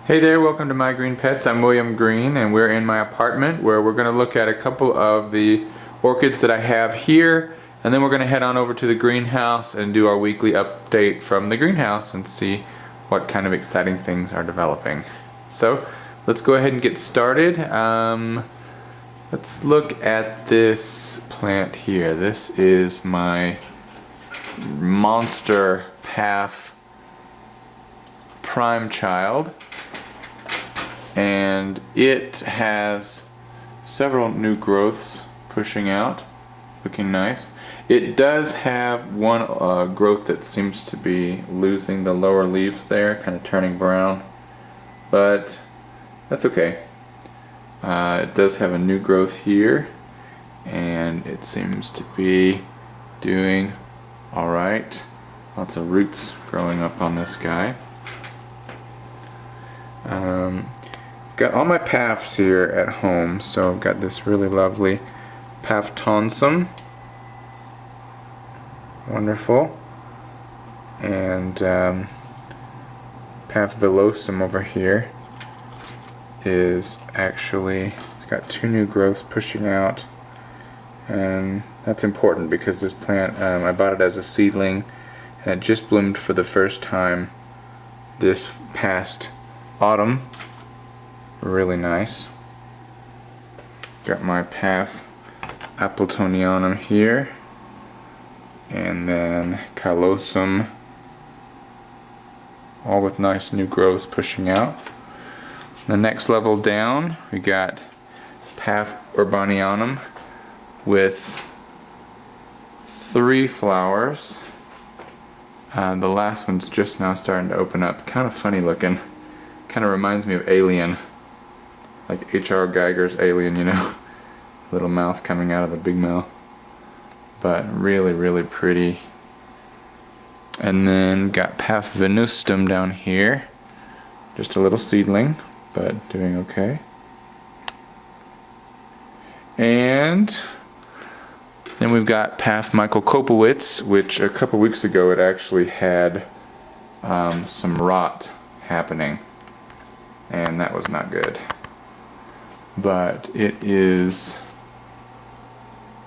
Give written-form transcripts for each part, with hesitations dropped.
Hey there, welcome to My Green Pets. I'm William Green and we're in my apartment where we're going to look at a couple of the orchids that I have here, and then we're going to head on over to the greenhouse and do our weekly update from the greenhouse and see what kind of exciting things are developing. So let's go ahead and get started. Let's look at this plant here. This is my monster Paphiopedilum Prime Child, and it has several new growths pushing out, looking nice. It does have one growth that seems to be losing the lower leaves there, kind of turning brown, but that's okay. It does have a new growth here, and it seems to be doing alright. Lots of roots growing up on this guy. Got all my paphs here at home, so I've got this really lovely tonsum, wonderful, and villosum over here is actually, it's got two new growths pushing out, and that's important because this plant, I bought it as a seedling and it just bloomed for the first time this past autumn. Really nice. Got my appletonianum here, and then callosum, all with nice new growths pushing out. The next level down we got urbanianum with 3 flowers. The last one's just now starting to open up. Kind of funny looking. Kind of reminds me of Alien, like H.R. Geiger's Alien, you know, little mouth coming out of the big mouth, but really pretty. And then got venustum down here, just a little seedling, but doing okay. And then we've got Michael Koopowitz, which a couple weeks ago it actually had some rot happening, and that was not good. But it is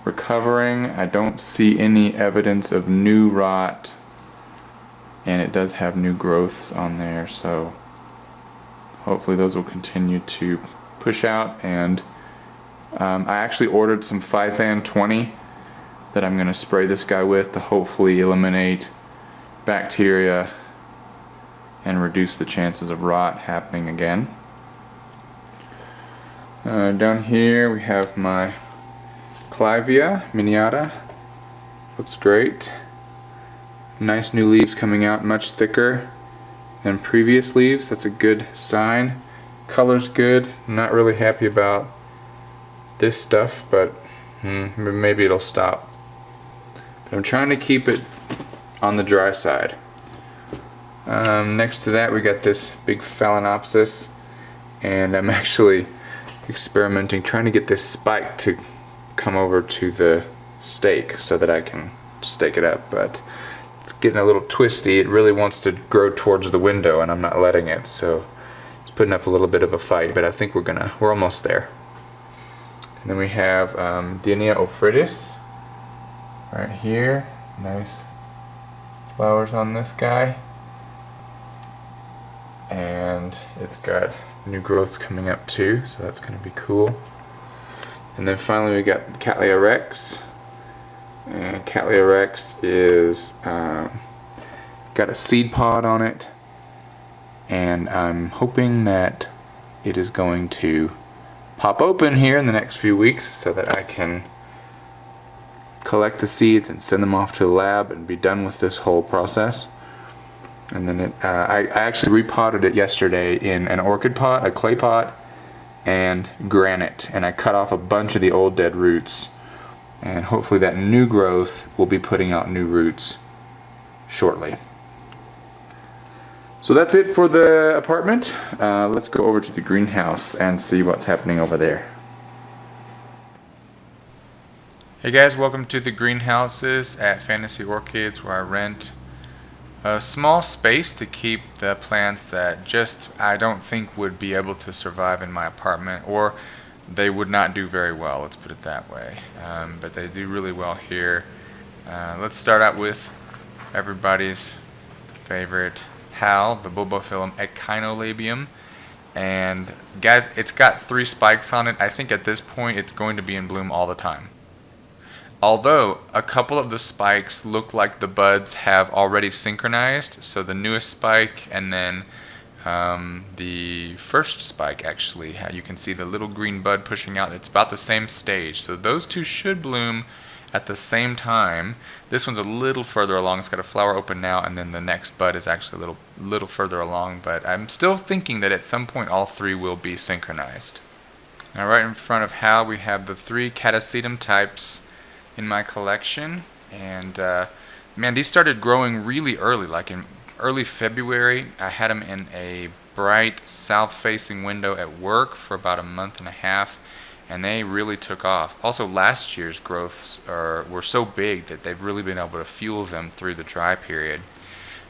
recovering. I don't see any evidence of new rot, and it does have new growths on there, so hopefully those will continue to push out. And I actually ordered some Physan 20 that I'm going to spray this guy with to hopefully eliminate bacteria and reduce the chances of rot happening again. Down here we have my Clivia miniata. Looks great. Nice new leaves coming out, much thicker than previous leaves. That's a good sign. Color's good. I'm not really happy about this stuff, but maybe it'll stop. But I'm trying to keep it on the dry side. Next to that we got this big Phalaenopsis, and I'm actually experimenting trying to get this spike to come over to the stake so that I can stake it up, but it's getting a little twisty. It really wants to grow towards the window and I'm not letting it, so it's putting up a little bit of a fight, but I think we're almost there. And then we have Dienia ophyridis right here. Nice flowers on this guy, and it's got new growths coming up too, so that's going to be cool. And then finally we got Cattleya rex, and Cattleya rex is got a seed pod on it, and I'm hoping that it is going to pop open here in the next few weeks so that I can collect the seeds and send them off to the lab and be done with this whole process. And then I actually repotted it yesterday in an orchid pot, a clay pot, and granite, and I cut off a bunch of the old dead roots, and hopefully that new growth will be putting out new roots shortly. So that's it for the apartment. Let's go over to the greenhouse and see what's happening over there. Hey guys, welcome to the greenhouses at Fantasy Orchids, where I rent a small space to keep the plants that just I don't think would be able to survive in my apartment, or they would not do very well, let's put it that way. But they do really well here. Let's start out with everybody's favorite Hal, the Bulbophyllum echinolabium. And guys, it's got 3 spikes on it. I think at this point it's going to be in bloom all the time. Although a couple of the spikes look like the buds have already synchronized, so the newest spike and then the first spike, actually, you can see the little green bud pushing out. It's about the same stage, so those two should bloom at the same time. This one's a little further along. It's got a flower open now, and then the next bud is actually a little further along, but I'm still thinking that at some point all 3 will be synchronized. Now right in front of Hal we have the 3 catasetum types in my collection, and man, these started growing really early, like in early February. I had them in a bright south-facing window at work for about a month and a half, and they really took off. Also, last year's growths were so big that they've really been able to fuel them through the dry period.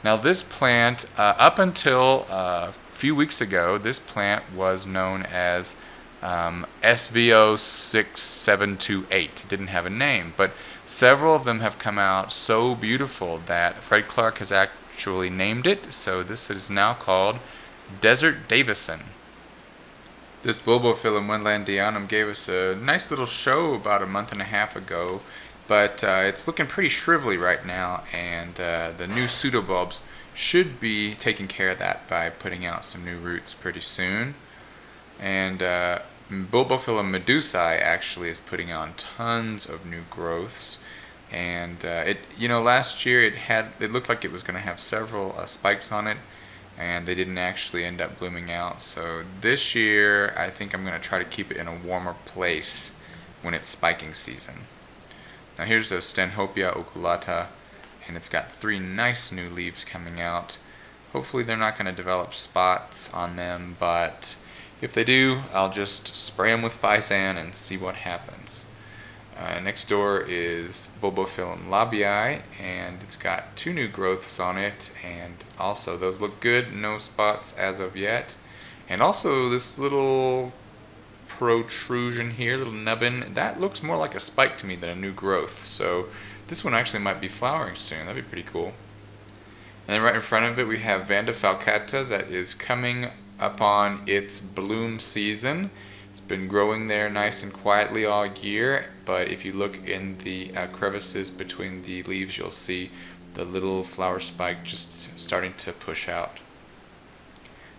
Now this plant, up until a few weeks ago, this plant was known as SVO6728. It didn't have a name, but several of them have come out so beautiful that Fred Clark has actually named it, so this is now called Desert Davison. This Bulbophyllum wendlandianum gave us a nice little show about a month and a half ago, but it's looking pretty shrivelly right now, and the new pseudobulbs should be taking care of that by putting out some new roots pretty soon. And Bulbophyllum medusae actually is putting on tons of new growths, and last year it looked like it was going to have several spikes on it, and they didn't actually end up blooming out. So this year I think I'm going to try to keep it in a warmer place when it's spiking season. Now here's a Stanhopea oculata, and it's got 3 nice new leaves coming out. Hopefully they're not going to develop spots on them, but if they do, I'll just spray them with Fisan and see what happens. Next door is Bulbophyllum lobbii, and it's got 2 new growths on it, and also those look good, no spots as of yet. And also this little protrusion here, little nubbin, that looks more like a spike to me than a new growth, so this one actually might be flowering soon. That'd be pretty cool. And then right in front of it we have Vanda falcata that is coming up on its bloom season. It's been growing there nice and quietly all year, but if you look in the crevices between the leaves, you'll see the little flower spike just starting to push out.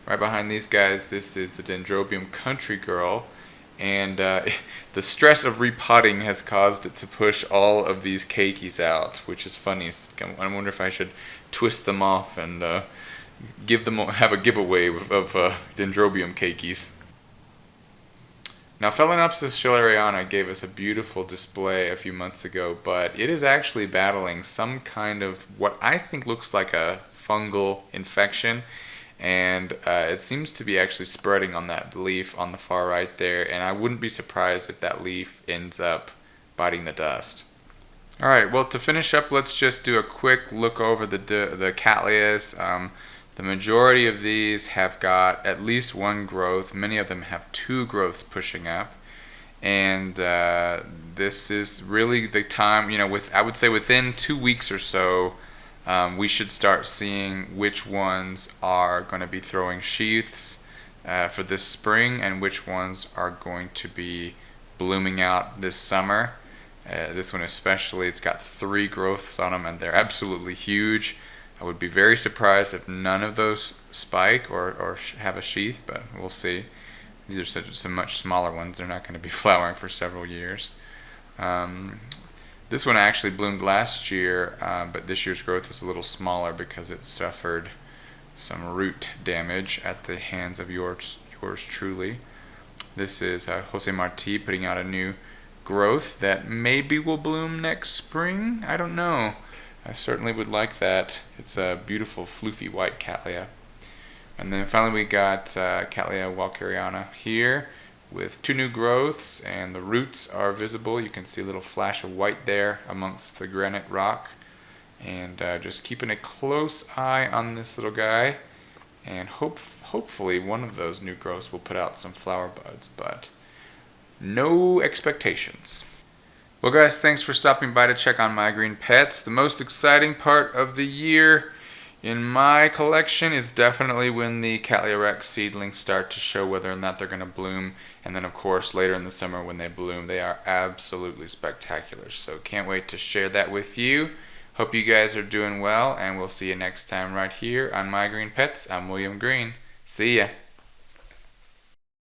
Right behind these guys, this is the Dendrobium Country Girl, and the stress of repotting has caused it to push all of these keikis out, which is funny. I wonder if I should twist them off and have a giveaway of Dendrobium keikis. Now Phalaenopsis schilleriana gave us a beautiful display a few months ago, but it is actually battling some kind of what I think looks like a fungal infection, and it seems to be actually spreading on that leaf on the far right there, and I wouldn't be surprised if that leaf ends up biting the dust. Alright, well, to finish up, let's just do a quick look over the Cattleyas. The majority of these have got at least 1 growth. Many of them have 2 growths pushing up, and this is really the time, I would say within 2 weeks or so, we should start seeing which ones are going to be throwing sheaths for this spring and which ones are going to be blooming out this summer. This one especially, it's got 3 growths on them, and they're absolutely huge. I would be very surprised if none of those spike or have a sheath, but we'll see. These are some much smaller ones. They're not going to be flowering for several years. This one actually bloomed last year, but this year's growth is a little smaller because it suffered some root damage at the hands of yours truly. This is José Martí putting out a new growth that maybe will bloom next spring. I don't know. I certainly would like that. It's a beautiful floofy white Cattleya. And then finally we got Cattleya walkeriana here with 2 new growths, and the roots are visible. You can see a little flash of white there amongst the granite rock. and just keeping a close eye on this little guy, and hopefully one of those new growths will put out some flower buds, but no expectations. Well guys, thanks for stopping by to check on my green pets. The most exciting part of the year in my collection is definitely when the Cattleya rex seedlings start to show whether or not they're going to bloom, and then of course later in the summer when they bloom, they are absolutely spectacular. So can't wait to share that with you. Hope you guys are doing well, and we'll see you next time right here on My Green Pets. I'm William Green. See ya.